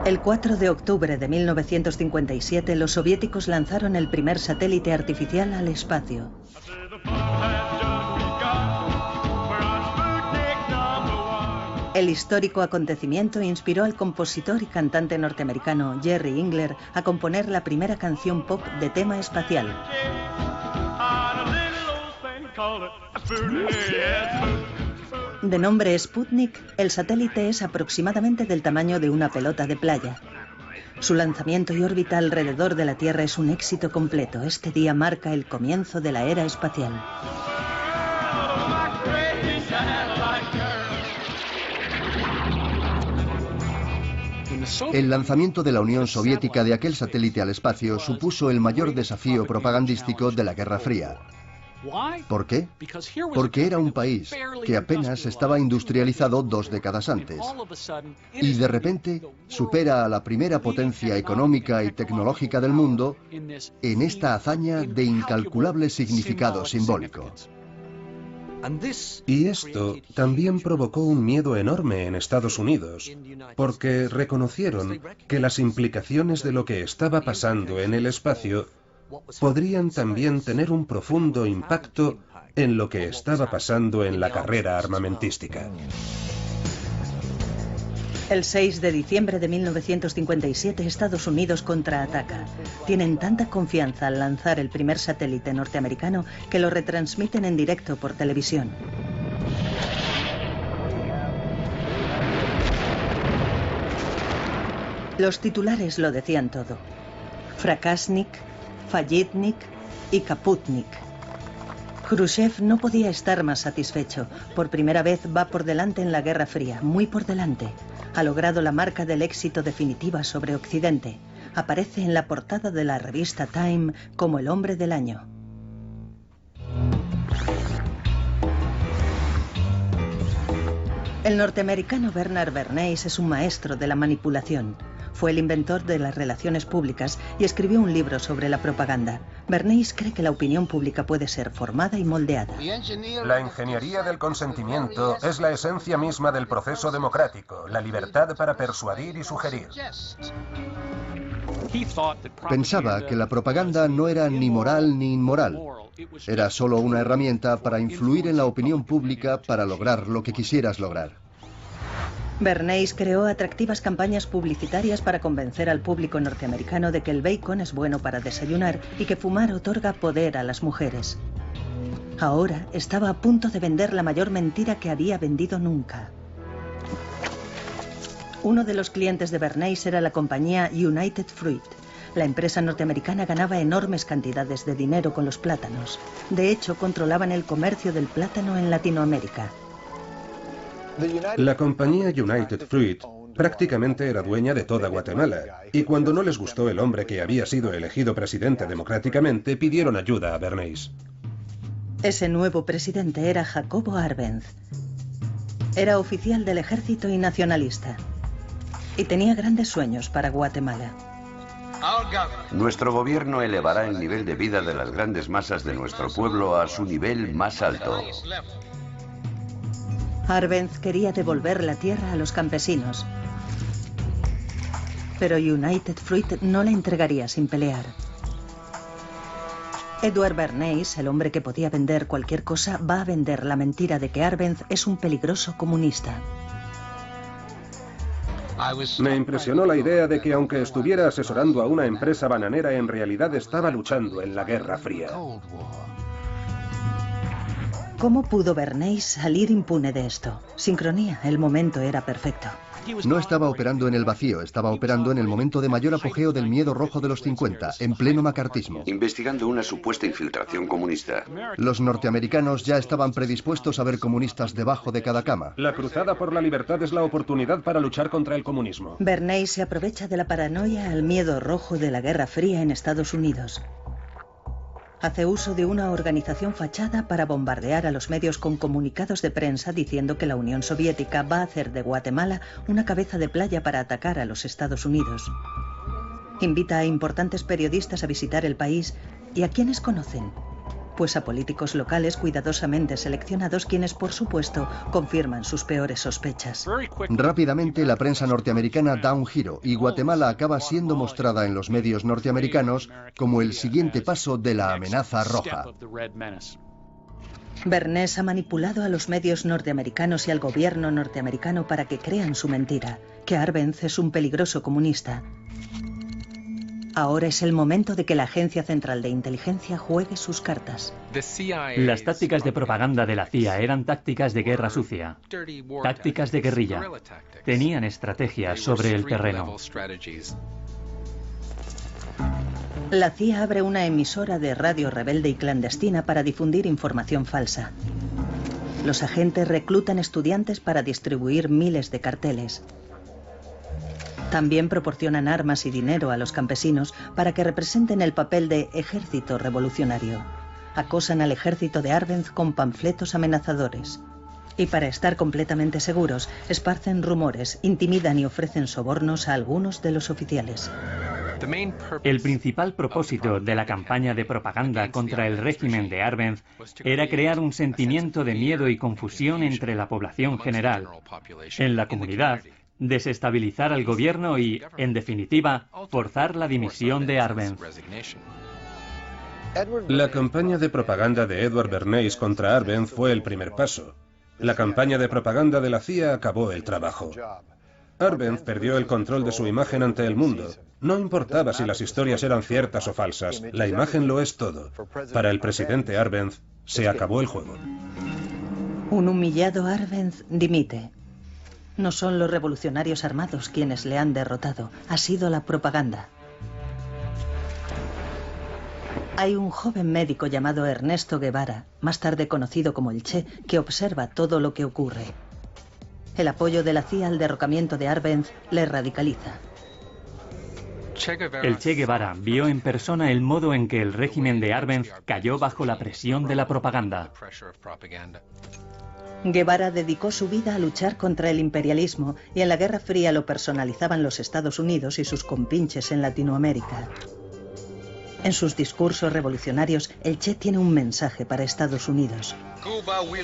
El 4 de octubre de 1957, los soviéticos lanzaron el primer satélite artificial al espacio. El histórico acontecimiento inspiró al compositor y cantante norteamericano Jerry Ingler a componer la primera canción pop de tema espacial. De nombre Sputnik, el satélite es aproximadamente del tamaño de una pelota de playa. Su lanzamiento y órbita alrededor de la Tierra es un éxito completo. Este día marca el comienzo de la era espacial. El lanzamiento de la Unión Soviética de aquel satélite al espacio supuso el mayor desafío propagandístico de la Guerra Fría. ¿Por qué? Porque era un país que apenas estaba industrializado 2 décadas antes y de repente supera a la primera potencia económica y tecnológica del mundo en esta hazaña de incalculable significado simbólico. Y esto también provocó un miedo enorme en Estados Unidos, porque reconocieron que las implicaciones de lo que estaba pasando en el espacio podrían también tener un profundo impacto en lo que estaba pasando en la carrera armamentística. El 6 de diciembre de 1957, Estados Unidos contraataca. Tienen tanta confianza al lanzar el primer satélite norteamericano que lo retransmiten en directo por televisión. Los titulares lo decían todo. Fracasnik, Fallitnik y Kaputnik. Khrushchev no podía estar más satisfecho. Por primera vez va por delante en la Guerra Fría, muy por delante. Ha logrado la marca del éxito definitiva sobre Occidente. Aparece en la portada de la revista Time como el hombre del año. El norteamericano Bernard Bernays es un maestro de la manipulación. Fue el inventor de las relaciones públicas y escribió un libro sobre la propaganda. Bernays cree que la opinión pública puede ser formada y moldeada. La ingeniería del consentimiento es la esencia misma del proceso democrático, la libertad para persuadir y sugerir. Pensaba que la propaganda no era ni moral ni inmoral. Era solo una herramienta para influir en la opinión pública para lograr lo que quisieras lograr. Bernays creó atractivas campañas publicitarias para convencer al público norteamericano de que el bacon es bueno para desayunar y que fumar otorga poder a las mujeres. Ahora estaba a punto de vender la mayor mentira que había vendido nunca. Uno de los clientes de Bernays era la compañía United Fruit. La empresa norteamericana ganaba enormes cantidades de dinero con los plátanos. De hecho, controlaban el comercio del plátano en Latinoamérica. La compañía United Fruit prácticamente era dueña de toda Guatemala, y cuando no les gustó el hombre que había sido elegido presidente democráticamente, pidieron ayuda a Bernays. Ese nuevo presidente era Jacobo Arbenz. Era oficial del ejército y nacionalista. Y tenía grandes sueños para Guatemala. Nuestro gobierno elevará el nivel de vida de las grandes masas de nuestro pueblo a su nivel más alto. Arbenz quería devolver la tierra a los campesinos. Pero United Fruit no la entregaría sin pelear. Edward Bernays, el hombre que podía vender cualquier cosa, va a vender la mentira de que Arbenz es un peligroso comunista. Me impresionó la idea de que aunque estuviera asesorando a una empresa bananera, en realidad estaba luchando en la Guerra Fría. ¿Cómo pudo Bernays salir impune de esto? Sincronía, el momento era perfecto. No estaba operando en el vacío, estaba operando en el momento de mayor apogeo del miedo rojo de los 50, en pleno macartismo. Investigando una supuesta infiltración comunista. Los norteamericanos ya estaban predispuestos a ver comunistas debajo de cada cama. La cruzada por la libertad es la oportunidad para luchar contra el comunismo. Bernays se aprovecha de la paranoia al miedo rojo de la Guerra Fría en Estados Unidos. Hace uso de una organización fachada para bombardear a los medios con comunicados de prensa diciendo que la Unión Soviética va a hacer de Guatemala una cabeza de playa para atacar a los Estados Unidos. Invita a importantes periodistas a visitar el país y a quienes conocen. pues a políticos locales cuidadosamente seleccionados quienes, por supuesto, confirman sus peores sospechas. Rápidamente la prensa norteamericana da un giro y Guatemala acaba siendo mostrada en los medios norteamericanos como el siguiente paso de la amenaza roja. Bernays ha manipulado a los medios norteamericanos y al gobierno norteamericano para que crean su mentira, que Arbenz es un peligroso comunista. Ahora es el momento de que la Agencia Central de Inteligencia juegue sus cartas. Las tácticas de propaganda de la CIA eran tácticas de guerra sucia, tácticas de guerrilla. Tenían estrategias sobre el terreno. La CIA abre una emisora de radio rebelde y clandestina para difundir información falsa. Los agentes reclutan estudiantes para distribuir miles de carteles. También proporcionan armas y dinero a los campesinos para que representen el papel de ejército revolucionario. Acosan al ejército de Arbenz con panfletos amenazadores. Y para estar completamente seguros, esparcen rumores, intimidan y ofrecen sobornos a algunos de los oficiales. El principal propósito de la campaña de propaganda contra el régimen de Arbenz era crear un sentimiento de miedo y confusión entre la población general. En la comunidad, desestabilizar al gobierno y, en definitiva, forzar la dimisión de Arbenz. La campaña de propaganda de Edward Bernays contra Arbenz fue el primer paso. La campaña de propaganda de la CIA acabó el trabajo. Arbenz perdió el control de su imagen ante el mundo. No importaba si las historias eran ciertas o falsas, la imagen lo es todo. Para el presidente Arbenz, se acabó el juego. Un humillado Arbenz dimite. No son los revolucionarios armados quienes le han derrotado, ha sido la propaganda. Hay un joven médico llamado Ernesto Guevara, más tarde conocido como el Che, que observa todo lo que ocurre. El apoyo de la CIA al derrocamiento de Arbenz le radicaliza. El Che Guevara vio en persona el modo en que el régimen de Arbenz cayó bajo la presión de la propaganda. Guevara dedicó su vida a luchar contra el imperialismo y en la Guerra Fría lo personalizaban los Estados Unidos y sus compinches en Latinoamérica. En sus discursos revolucionarios, el Che tiene un mensaje para Estados Unidos.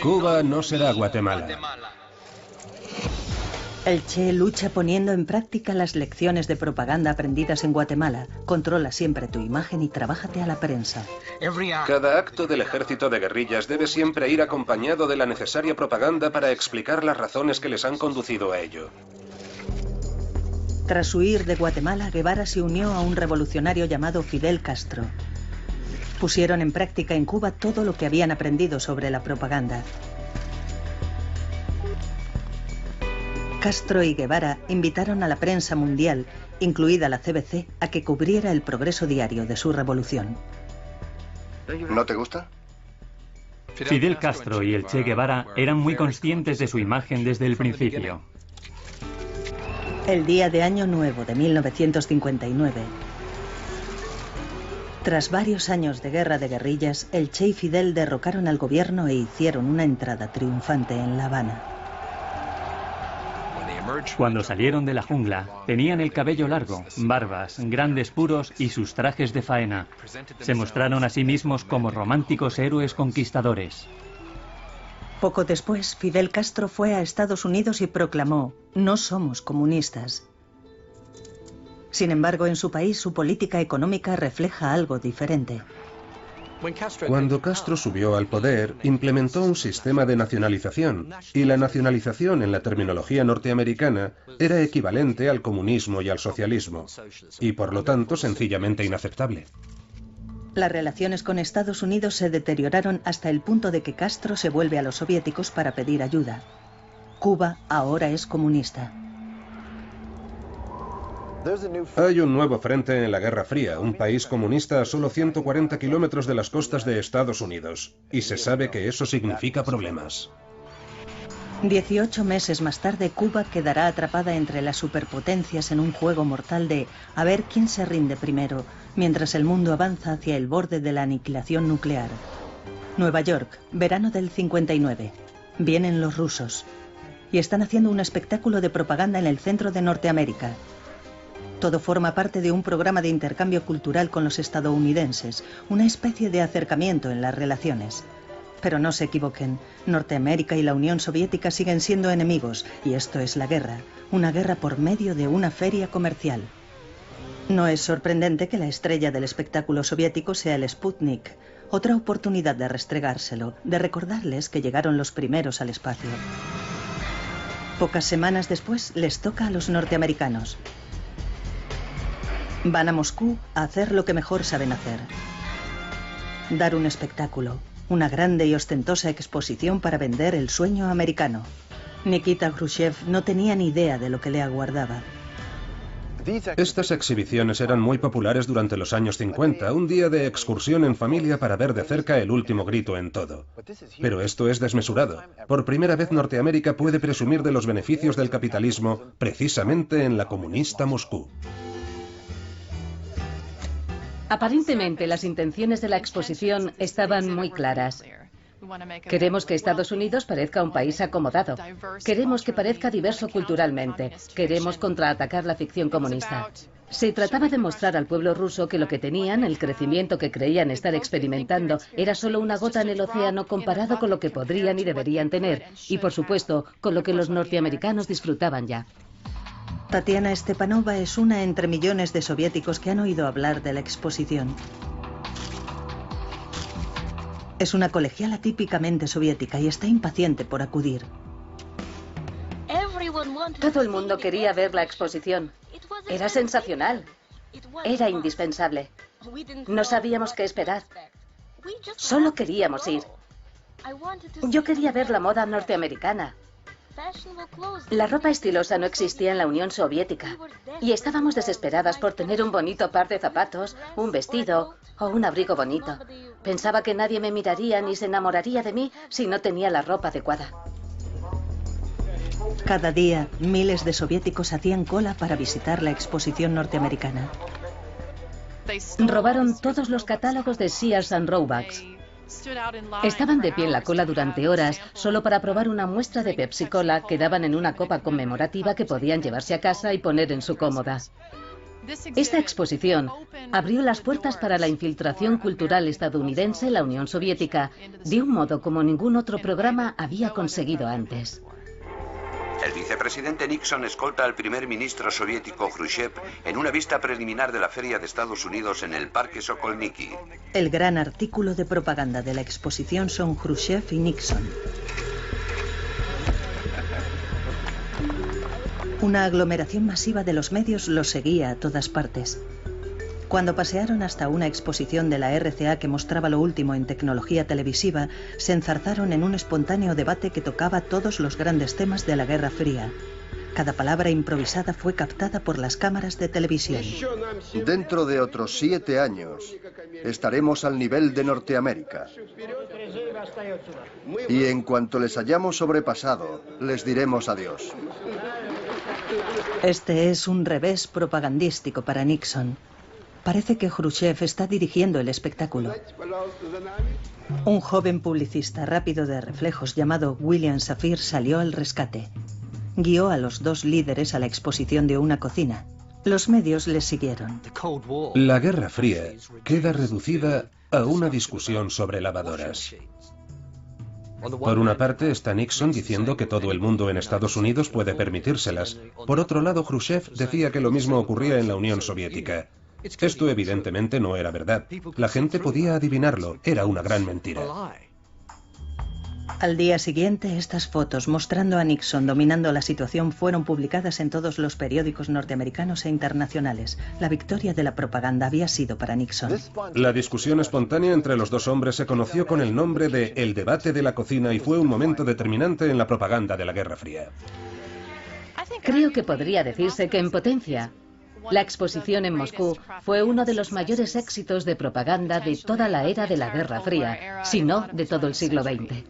Cuba no será Guatemala. El Che lucha poniendo en práctica las lecciones de propaganda aprendidas en Guatemala. Controla siempre tu imagen y trabájate a la prensa. Cada acto del ejército de guerrillas debe siempre ir acompañado de la necesaria propaganda para explicar las razones que les han conducido a ello. Tras huir de Guatemala, Guevara se unió a un revolucionario llamado Fidel Castro. Pusieron en práctica en Cuba todo lo que habían aprendido sobre la propaganda. Castro y Guevara invitaron a la prensa mundial, incluida la CBC, a que cubriera el progreso diario de su revolución. ¿No te gusta? Fidel Castro y el Che Guevara eran muy conscientes de su imagen desde el principio. El día de Año Nuevo de 1959. Tras varios años de guerra de guerrillas, el Che y Fidel derrocaron al gobierno e hicieron una entrada triunfante en La Habana. Cuando salieron de la jungla, tenían el cabello largo, barbas, grandes puros y sus trajes de faena. Se mostraron a sí mismos como románticos héroes conquistadores. Poco después, Fidel Castro fue a Estados Unidos y proclamó: "No somos comunistas". Sin embargo, en su país, su política económica refleja algo diferente. Cuando Castro subió al poder, implementó un sistema de nacionalización, y la nacionalización en la terminología norteamericana era equivalente al comunismo y al socialismo, y por lo tanto sencillamente inaceptable. Las relaciones con Estados Unidos se deterioraron hasta el punto de que Castro se vuelve a los soviéticos para pedir ayuda. Cuba ahora es comunista. Hay un nuevo frente en la Guerra Fría, un país comunista a solo 140 kilómetros de las costas de Estados Unidos, y se sabe que eso significa problemas. 18 meses más tarde, Cuba quedará atrapada entre las superpotencias en un juego mortal de a ver quién se rinde primero, mientras el mundo avanza hacia el borde de la aniquilación nuclear. Nueva York, verano del 59. Vienen los rusos. Y están haciendo un espectáculo de propaganda en el centro de Norteamérica. Todo forma parte de un programa de intercambio cultural con los estadounidenses, una especie de acercamiento en las relaciones. Pero no se equivoquen, Norteamérica y la Unión Soviética siguen siendo enemigos, y esto es la guerra, una guerra por medio de una feria comercial. No es sorprendente que la estrella del espectáculo soviético sea el Sputnik, otra oportunidad de restregárselo, de recordarles que llegaron los primeros al espacio. Pocas semanas después les toca a los norteamericanos. Van a Moscú a hacer lo que mejor saben hacer. Dar un espectáculo, una grande y ostentosa exposición para vender el sueño americano. Nikita Khrushchev no tenía ni idea de lo que le aguardaba. Estas exhibiciones eran muy populares durante los años 50, un día de excursión en familia para ver de cerca el último grito en todo. Pero esto es desmesurado. Por primera vez Norteamérica puede presumir de los beneficios del capitalismo precisamente en la comunista Moscú. Aparentemente, las intenciones de la exposición estaban muy claras. Queremos que Estados Unidos parezca un país acomodado. Queremos que parezca diverso culturalmente. Queremos contraatacar la ficción comunista. Se trataba de mostrar al pueblo ruso que lo que tenían, el crecimiento que creían estar experimentando, era solo una gota en el océano comparado con lo que podrían y deberían tener, y por supuesto, con lo que los norteamericanos disfrutaban ya. Tatiana Stepanova es una entre millones de soviéticos que han oído hablar de la exposición. Es una colegiala típicamente soviética y está impaciente por acudir. Todo el mundo quería ver la exposición. Era sensacional. Era indispensable. No sabíamos qué esperar. Solo queríamos ir. Yo quería ver la moda norteamericana. La ropa estilosa no existía en la Unión Soviética y estábamos desesperadas por tener un bonito par de zapatos, un vestido o un abrigo bonito. Pensaba que nadie me miraría ni se enamoraría de mí si no tenía la ropa adecuada. Cada día, miles de soviéticos hacían cola para visitar la exposición norteamericana. Robaron todos los catálogos de Sears and Roebuck. Estaban de pie en la cola durante horas solo para probar una muestra de Pepsi Cola que daban en una copa conmemorativa que podían llevarse a casa y poner en su cómoda. Esta exposición abrió las puertas para la infiltración cultural estadounidense en la Unión Soviética de un modo como ningún otro programa había conseguido antes. El vicepresidente Nixon escolta al primer ministro soviético Khrushchev en una vista preliminar de la Feria de Estados Unidos en el Parque Sokolniki. El gran artículo de propaganda de la exposición son Khrushchev y Nixon. Una aglomeración masiva de los medios los seguía a todas partes. Cuando pasearon hasta una exposición de la RCA que mostraba lo último en tecnología televisiva, se enzarzaron en un espontáneo debate que tocaba todos los grandes temas de la Guerra Fría. Cada palabra improvisada fue captada por las cámaras de televisión. Dentro de otros 7 años estaremos al nivel de Norteamérica. Y en cuanto les hayamos sobrepasado, les diremos adiós. Este es un revés propagandístico para Nixon. Parece que Khrushchev está dirigiendo el espectáculo. Un joven publicista rápido de reflejos llamado William Safir salió al rescate. Guió a los dos líderes a la exposición de una cocina. Los medios les siguieron. La Guerra Fría queda reducida a una discusión sobre lavadoras. Por una parte está Nixon diciendo que todo el mundo en Estados Unidos puede permitírselas. Por otro lado, Khrushchev decía que lo mismo ocurría en la Unión Soviética. Esto evidentemente no era verdad. La gente podía adivinarlo. Era una gran mentira. Al día siguiente, estas fotos mostrando a Nixon dominando la situación fueron publicadas en todos los periódicos norteamericanos e internacionales. La victoria de la propaganda había sido para Nixon. La discusión espontánea entre los dos hombres se conoció con el nombre de El debate de la cocina y fue un momento determinante en la propaganda de la Guerra Fría. Creo que podría decirse que en potencia, la exposición en Moscú fue uno de los mayores éxitos de propaganda de toda la era de la Guerra Fría, si no de todo el siglo XX.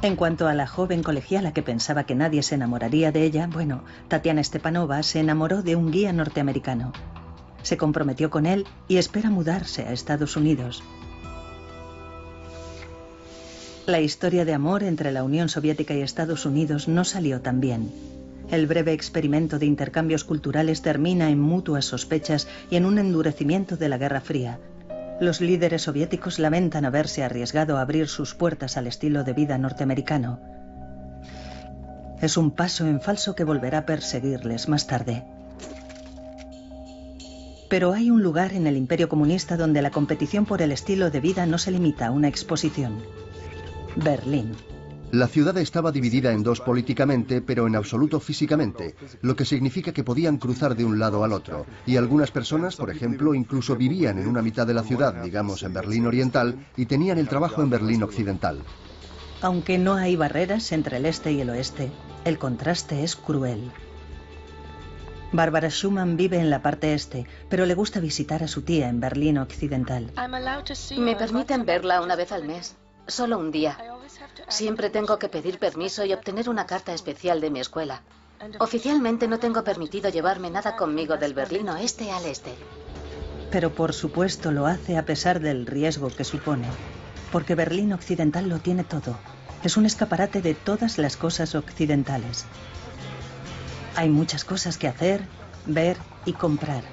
En cuanto a la joven colegiala que pensaba que nadie se enamoraría de ella, bueno, Tatiana Stepanova se enamoró de un guía norteamericano. Se comprometió con él y espera mudarse a Estados Unidos. La historia de amor entre la Unión Soviética y Estados Unidos no salió tan bien. El breve experimento de intercambios culturales termina en mutuas sospechas y en un endurecimiento de la Guerra Fría. Los líderes soviéticos lamentan haberse arriesgado a abrir sus puertas al estilo de vida norteamericano. Es un paso en falso que volverá a perseguirles más tarde. Pero hay un lugar en el Imperio Comunista donde la competición por el estilo de vida no se limita a una exposición. Berlín. La ciudad estaba dividida en dos políticamente, pero en absoluto físicamente, lo que significa que podían cruzar de un lado al otro. Y algunas personas, por ejemplo, incluso vivían en una mitad de la ciudad, digamos en Berlín Oriental, y tenían el trabajo en Berlín Occidental. Aunque no hay barreras entre el este y el oeste, el contraste es cruel. Barbara Schumann vive en la parte este, pero le gusta visitar a su tía en Berlín Occidental. Me permiten verla una vez al mes, solo un día. Siempre tengo que pedir permiso y obtener una carta especial de mi escuela. Oficialmente no tengo permitido llevarme nada conmigo del Berlín Oeste al este. Pero por supuesto lo hace a pesar del riesgo que supone, porque Berlín Occidental lo tiene todo. Es un escaparate de todas las cosas occidentales. Hay muchas cosas que hacer, ver y comprar.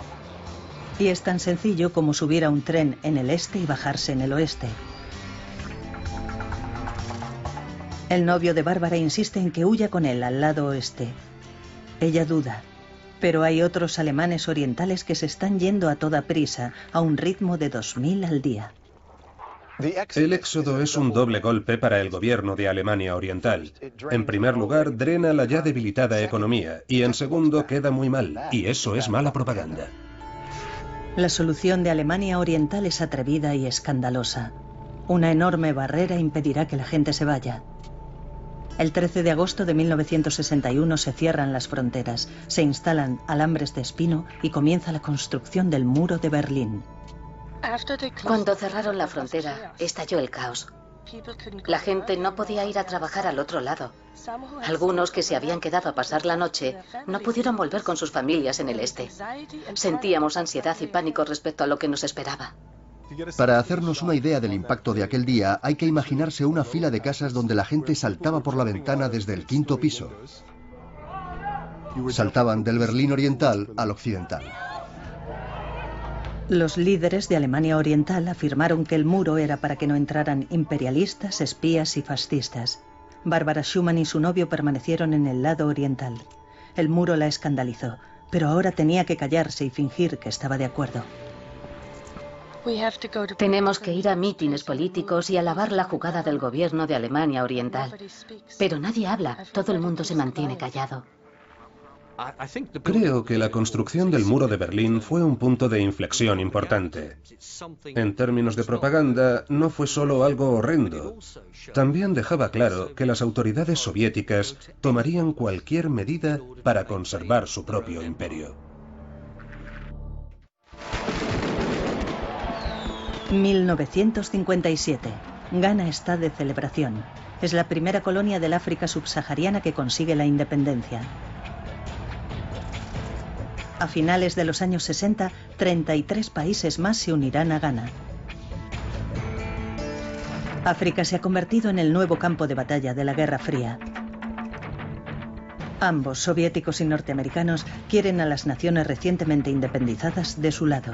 Y es tan sencillo como subir a un tren en el este y bajarse en el oeste. El novio de Bárbara insiste en que huya con él al lado oeste. Ella duda, pero hay otros alemanes orientales que se están yendo a toda prisa, a un ritmo de 2000 al día. El éxodo es un doble golpe para el gobierno de Alemania Oriental. En primer lugar, drena la ya debilitada economía, y en segundo, queda muy mal, y eso es mala propaganda. La solución de Alemania Oriental es atrevida y escandalosa. Una enorme barrera impedirá que la gente se vaya. El 13 de agosto de 1961 se cierran las fronteras, se instalan alambres de espino y comienza la construcción del muro de Berlín. Cuando cerraron la frontera, estalló el caos. La gente no podía ir a trabajar al otro lado. Algunos que se habían quedado a pasar la noche no pudieron volver con sus familias en el este. Sentíamos ansiedad y pánico respecto a lo que nos esperaba. Para hacernos una idea del impacto de aquel día, hay que imaginarse una fila de casas donde la gente saltaba por la ventana desde el 5º piso. Saltaban del Berlín Oriental al Occidental. Los líderes de Alemania Oriental afirmaron que el muro era para que no entraran imperialistas, espías y fascistas. Barbara Schumann y su novio permanecieron en el lado oriental. El muro la escandalizó, pero ahora tenía que callarse y fingir que estaba de acuerdo. Tenemos que ir a mítines políticos y alabar la jugada del gobierno de Alemania Oriental. Pero nadie habla, todo el mundo se mantiene callado. Creo que la construcción del muro de Berlín fue un punto de inflexión importante. En términos de propaganda, no fue solo algo horrendo. También dejaba claro que las autoridades soviéticas tomarían cualquier medida para conservar su propio imperio. 1957. Ghana está de celebración. Es la primera colonia del África subsahariana que consigue la independencia. A finales de los años 60, 33 países más se unirán a Ghana. África se ha convertido en el nuevo campo de batalla de la Guerra Fría. Ambos, soviéticos y norteamericanos, quieren a las naciones recientemente independizadas de su lado.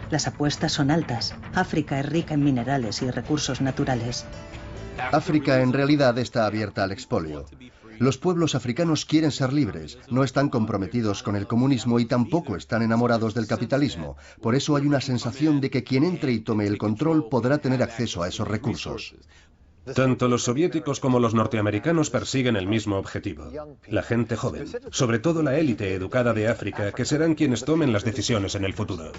Las apuestas son altas. África es rica en minerales y recursos naturales. África en realidad está abierta al expolio. Los pueblos africanos quieren ser libres, no están comprometidos con el comunismo y tampoco están enamorados del capitalismo. Por eso hay una sensación de que quien entre y tome el control podrá tener acceso a esos recursos. Tanto los soviéticos como los norteamericanos persiguen el mismo objetivo: la gente joven, sobre todo la élite educada de África, que serán quienes tomen las decisiones en el futuro.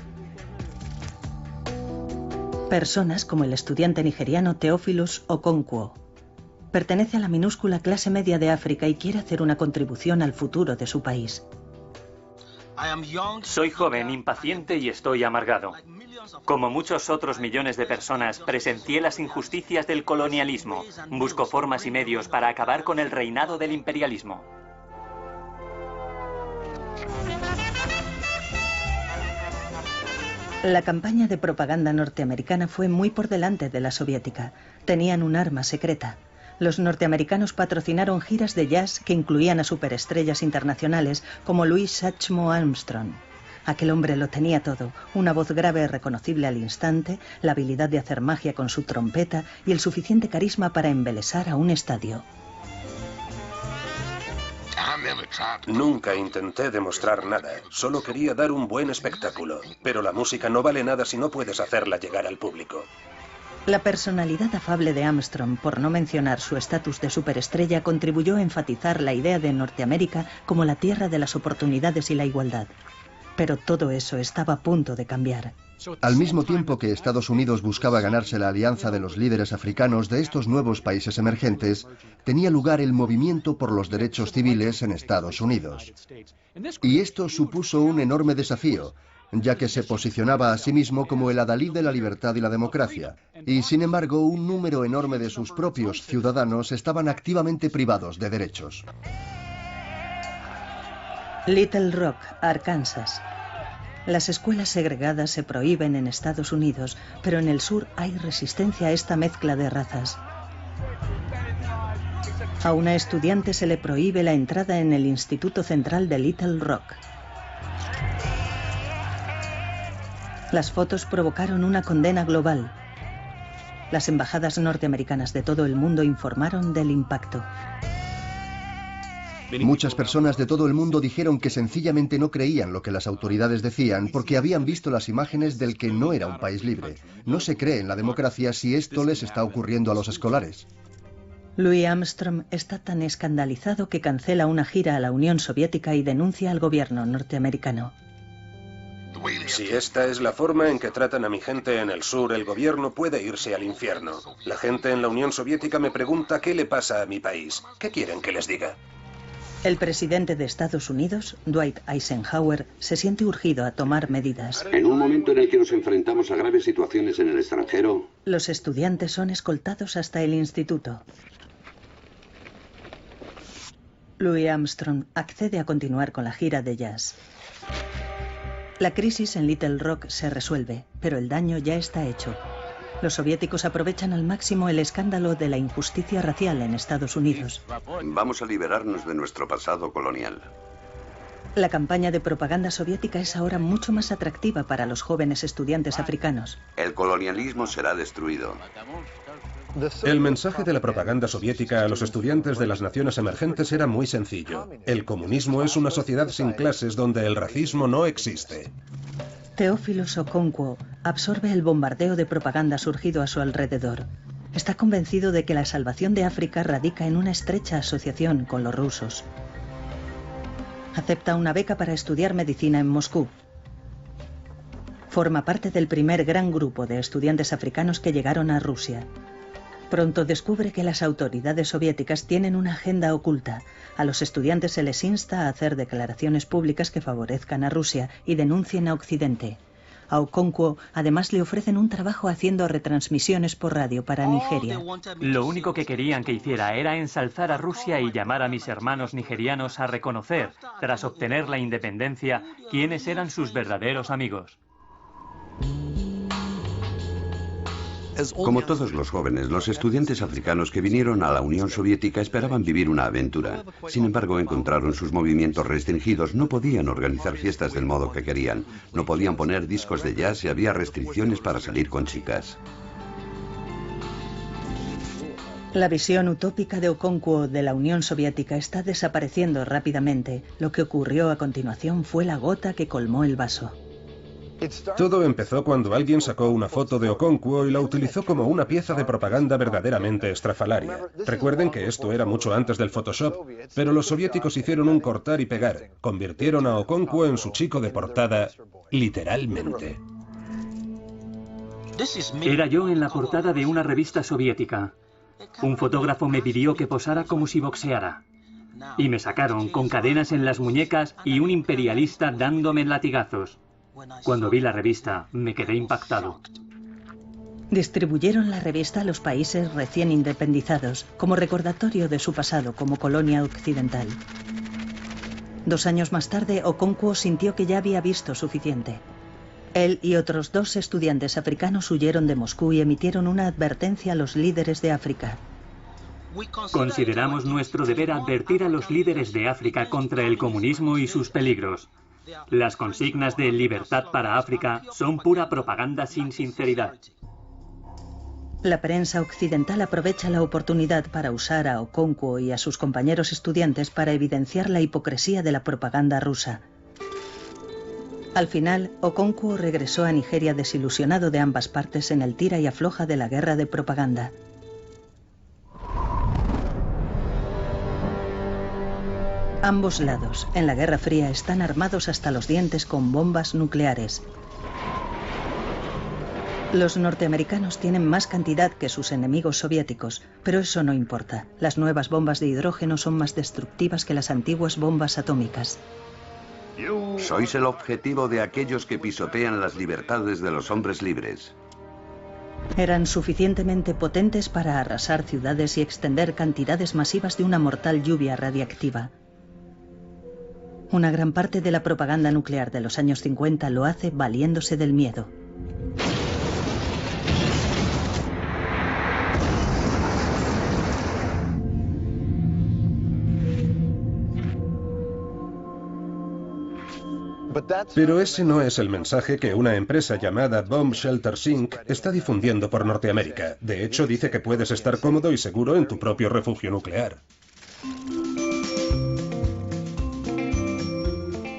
Personas como el estudiante nigeriano Theophilus Okonkwo. Pertenece a la minúscula clase media de África y quiere hacer una contribución al futuro de su país. Soy joven, impaciente y estoy amargado. Como muchos otros millones de personas, presencié las injusticias del colonialismo. Busco formas y medios para acabar con el reinado del imperialismo. La campaña de propaganda norteamericana fue muy por delante de la soviética. Tenían un arma secreta. Los norteamericanos patrocinaron giras de jazz que incluían a superestrellas internacionales como Louis Satchmo Armstrong. Aquel hombre lo tenía todo: una voz grave reconocible al instante, la habilidad de hacer magia con su trompeta y el suficiente carisma para embelesar a un estadio. Nunca intenté demostrar nada, solo quería dar un buen espectáculo. Pero la música no vale nada si no puedes hacerla llegar al público. La personalidad afable de Armstrong, por no mencionar su estatus de superestrella, contribuyó a enfatizar la idea de Norteamérica como la tierra de las oportunidades y la igualdad. Pero todo eso estaba a punto de cambiar. Al mismo tiempo que Estados Unidos buscaba ganarse la alianza de los líderes africanos de estos nuevos países emergentes, tenía lugar el movimiento por los derechos civiles en Estados Unidos. Y esto supuso un enorme desafío, ya que se posicionaba a sí mismo como el adalid de la libertad y la democracia. Y sin embargo, un número enorme de sus propios ciudadanos estaban activamente privados de derechos. Little Rock, Arkansas. Las escuelas segregadas se prohíben en Estados Unidos, pero en el sur hay resistencia a esta mezcla de razas. A una estudiante se le prohíbe la entrada en el Instituto Central de Little Rock. Las fotos provocaron una condena global. Las embajadas norteamericanas de todo el mundo informaron del impacto. Muchas personas de todo el mundo dijeron que sencillamente no creían lo que las autoridades decían porque habían visto las imágenes del que no era un país libre. No se cree en la democracia si esto les está ocurriendo a los escolares. Louis Armstrong está tan escandalizado que cancela una gira a la Unión Soviética y denuncia al gobierno norteamericano. Si esta es la forma en que tratan a mi gente en el sur, el gobierno puede irse al infierno. La gente en la Unión Soviética me pregunta qué le pasa a mi país. ¿Qué quieren que les diga? El presidente de Estados Unidos, Dwight Eisenhower, se siente urgido a tomar medidas. En un momento en el que nos enfrentamos a graves situaciones en el extranjero, los estudiantes son escoltados hasta el instituto. Louis Armstrong accede a continuar con la gira de jazz. La crisis en Little Rock se resuelve, pero el daño ya está hecho. Los soviéticos aprovechan al máximo el escándalo de la injusticia racial en Estados Unidos. Vamos a liberarnos de nuestro pasado colonial. La campaña de propaganda soviética es ahora mucho más atractiva para los jóvenes estudiantes africanos. El colonialismo será destruido. El mensaje de la propaganda soviética a los estudiantes de las naciones emergentes era muy sencillo. El comunismo es una sociedad sin clases donde el racismo no existe. Theophilus Okonkwo absorbe el bombardeo de propaganda surgido a su alrededor. Está convencido de que la salvación de África radica en una estrecha asociación con los rusos. Acepta una beca para estudiar medicina en Moscú. Forma parte del primer gran grupo de estudiantes africanos que llegaron a Rusia. Pronto descubre que las autoridades soviéticas tienen una agenda oculta. A los estudiantes se les insta a hacer declaraciones públicas que favorezcan a Rusia y denuncien a Occidente. A Okonkwo además le ofrecen un trabajo haciendo retransmisiones por radio para Nigeria. Lo único que querían que hiciera era ensalzar a Rusia y llamar a mis hermanos nigerianos a reconocer, tras obtener la independencia, quiénes eran sus verdaderos amigos. Como todos los jóvenes, los estudiantes africanos que vinieron a la Unión Soviética esperaban vivir una aventura. Sin embargo, encontraron sus movimientos restringidos, no podían organizar fiestas del modo que querían, no podían poner discos de jazz y había restricciones para salir con chicas. La visión utópica de Okonkwo de la Unión Soviética está desapareciendo rápidamente. Lo que ocurrió a continuación fue la gota que colmó el vaso. Todo empezó cuando alguien sacó una foto de Okonkwo y la utilizó como una pieza de propaganda verdaderamente estrafalaria. Recuerden que esto era mucho antes del Photoshop, pero los soviéticos hicieron un cortar y pegar. Convirtieron a Okonkwo en su chico de portada, literalmente. Era yo en la portada de una revista soviética. Un fotógrafo me pidió que posara como si boxeara. Y me sacaron con cadenas en las muñecas y un imperialista dándome latigazos. Cuando vi la revista, me quedé impactado. Distribuyeron la revista a los países recién independizados, como recordatorio de su pasado como colonia occidental. 2 años más tarde, Okonkwo sintió que ya había visto suficiente. Él y otros 2 estudiantes africanos huyeron de Moscú y emitieron una advertencia a los líderes de África. Consideramos nuestro deber advertir a los líderes de África contra el comunismo y sus peligros. Las consignas de libertad para África son pura propaganda sin sinceridad. La prensa occidental aprovecha la oportunidad para usar a Okonkwo y a sus compañeros estudiantes para evidenciar la hipocresía de la propaganda rusa. Al final, Okonkwo regresó a Nigeria desilusionado de ambas partes en el tira y afloja de la guerra de propaganda. Ambos lados, en la Guerra Fría, están armados hasta los dientes con bombas nucleares. Los norteamericanos tienen más cantidad que sus enemigos soviéticos, pero eso no importa. Las nuevas bombas de hidrógeno son más destructivas que las antiguas bombas atómicas. Sois el objetivo de aquellos que pisotean las libertades de los hombres libres. Eran suficientemente potentes para arrasar ciudades y extender cantidades masivas de una mortal lluvia radiactiva. Una gran parte de la propaganda nuclear de los años 50 lo hace valiéndose del miedo. Pero ese no es el mensaje que una empresa llamada Bomb Shelters Inc. está difundiendo por Norteamérica. De hecho, dice que puedes estar cómodo y seguro en tu propio refugio nuclear.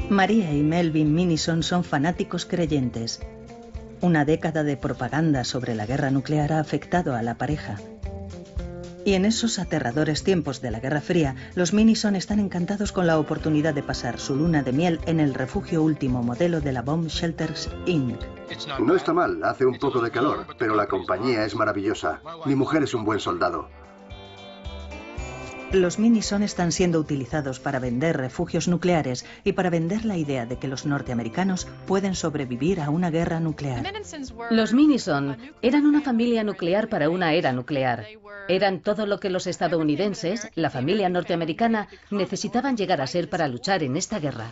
María y Melvin Minison son fanáticos creyentes. Una década de propaganda sobre la guerra nuclear ha afectado a la pareja. Y en esos aterradores tiempos de la Guerra Fría, los Minison están encantados con la oportunidad de pasar su luna de miel en el refugio último modelo de la Bomb Shelters Inc. No está mal, hace un poco de calor, pero la compañía es maravillosa. Mi mujer es un buen soldado. Los Minison están siendo utilizados para vender refugios nucleares y para vender la idea de que los norteamericanos pueden sobrevivir a una guerra nuclear. Los Minison eran una familia nuclear para una era nuclear. Eran todo lo que los estadounidenses, la familia norteamericana, necesitaban llegar a ser para luchar en esta guerra.